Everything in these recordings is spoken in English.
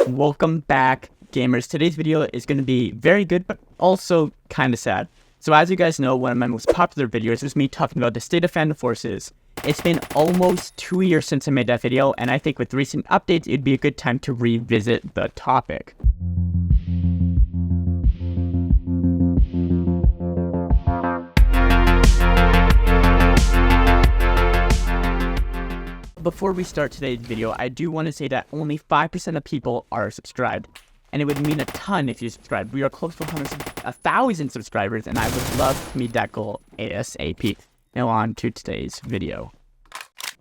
Welcome back, gamers. Today's video is going to be very good, but also kind of sad. So as you guys know, one of my most popular videos was me talking about the state of fandom forces. It's been almost 2 years since I made that video, and I think with recent updates, it'd be a good time to revisit the topic. Before we start today's video, I do want to say that only 5% of people are subscribed, and it would mean a ton if you subscribe. We are close to 1,000 subscribers, and I would love to meet that goal ASAP. Now on to today's video.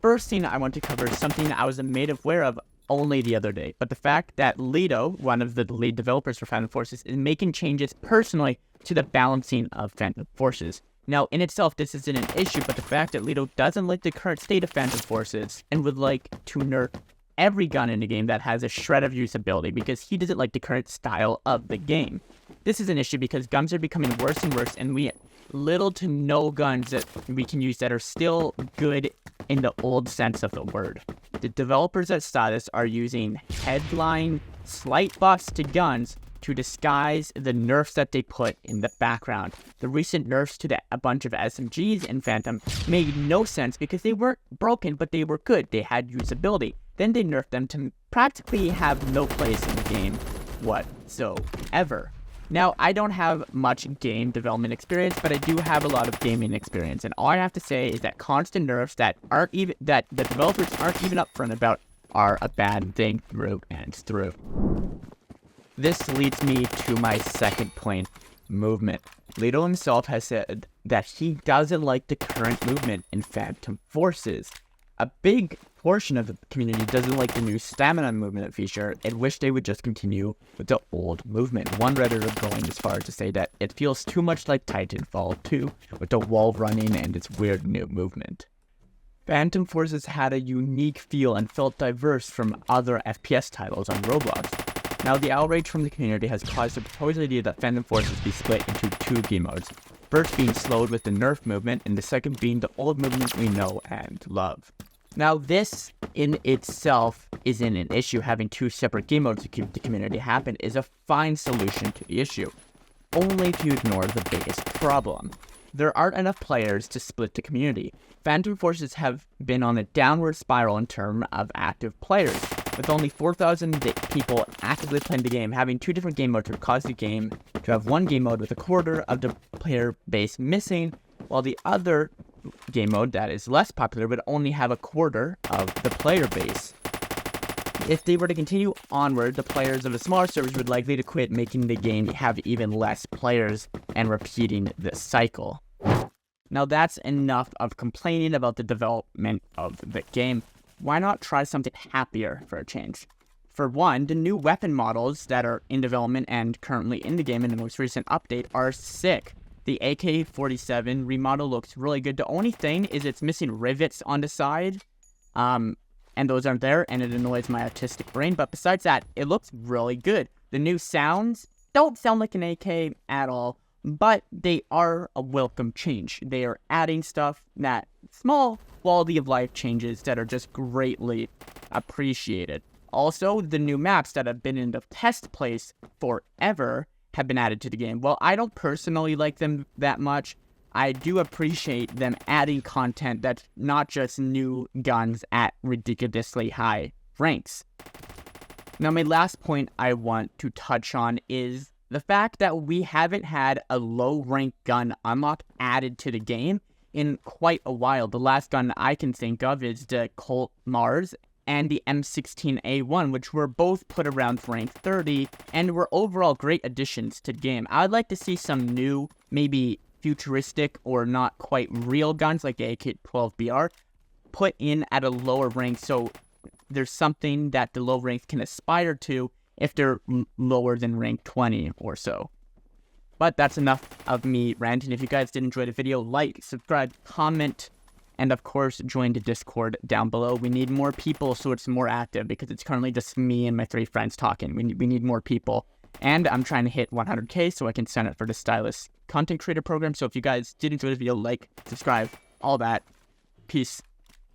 First thing I want to cover is something I was made aware of only the other day, but the fact that Lido, one of the lead developers for Phantom Forces, is making changes personally to the balancing of Phantom Forces. Now, in itself, this isn't an issue, but the fact that Lido doesn't like the current state of Phantom Forces and would like to nerf every gun in the game that has a shred of usability because he doesn't like the current style of the game. This is an issue because guns are becoming worse and worse, and we have little to no guns that we can use that are still good in the old sense of the word. The developers at Status are using headline slight buffs to guns to disguise the nerfs that they put in the background. The recent nerfs to a bunch of SMGs in Phantom made no sense because they weren't broken, but they were good. They had usability. Then they nerfed them to practically have no place in the game whatsoever. Now, I don't have much game development experience, but I do have a lot of gaming experience, and all I have to say is that constant nerfs that the developers aren't even upfront about are a bad thing through and through. This leads me to my second point, movement. Lido himself has said that he doesn't like the current movement in Phantom Forces. A big portion of the community doesn't like the new stamina movement feature and wish they would just continue with the old movement. One Redditor going as far as to say that it feels too much like Titanfall 2 with the wall running and its weird new movement. Phantom Forces had a unique feel and felt diverse from other FPS titles on Roblox. Now, the outrage from the community has caused the proposed idea that Phantom Forces be split into two game modes. First being slowed with the nerf movement, and the second being the old movement we know and love. Now, this in itself isn't an issue. Having two separate game modes to keep the community happy is a fine solution to the issue. Only if you ignore the biggest problem. There aren't enough players to split the community. Phantom Forces have been on a downward spiral in terms of active players. With only 4,000 people actively playing the game, having two different game modes would cause the game to have one game mode with a quarter of the player base missing, while the other game mode that is less popular would only have a quarter of the player base. If they were to continue onward, the players of the smaller servers would likely to quit, making the game have even less players and repeating the cycle. Now that's enough of complaining about the development of the game. Why not try something happier for a change? For one, the new weapon models that are in development and currently in the game in the most recent update are sick. The AK-47 remodel looks really good. The only thing is it's missing rivets on the side, and those aren't there, and it annoys my autistic brain. But besides that, it looks really good. The new sounds don't sound like an AK at all, but they are a welcome change. They are adding stuff that small quality of life changes that are just greatly appreciated. Also, the new maps that have been in the test place forever have been added to the game. While I don't personally like them that much, I do appreciate them adding content that's not just new guns at ridiculously high ranks. Now, my last point I want to touch on is the fact that we haven't had a low-rank gun unlock added to the game in quite a while. The last gun I can think of is the Colt Mars and the M16A1, which were both put around rank 30 and were overall great additions to the game. I'd like to see some new, maybe futuristic or not quite real guns like the AK-12BR put in at a lower rank, so there's something that the low ranks can aspire to if they're lower than rank 20 or so. But that's enough of me ranting. If you guys did enjoy the video, like, subscribe, comment, and of course, join the Discord down below. We need more people so it's more active because it's currently just me and my 3 friends talking. We need more people. And I'm trying to hit 100K so I can sign up for the Stylist Content Creator Program. So if you guys did enjoy the video, like, subscribe, all that. Peace.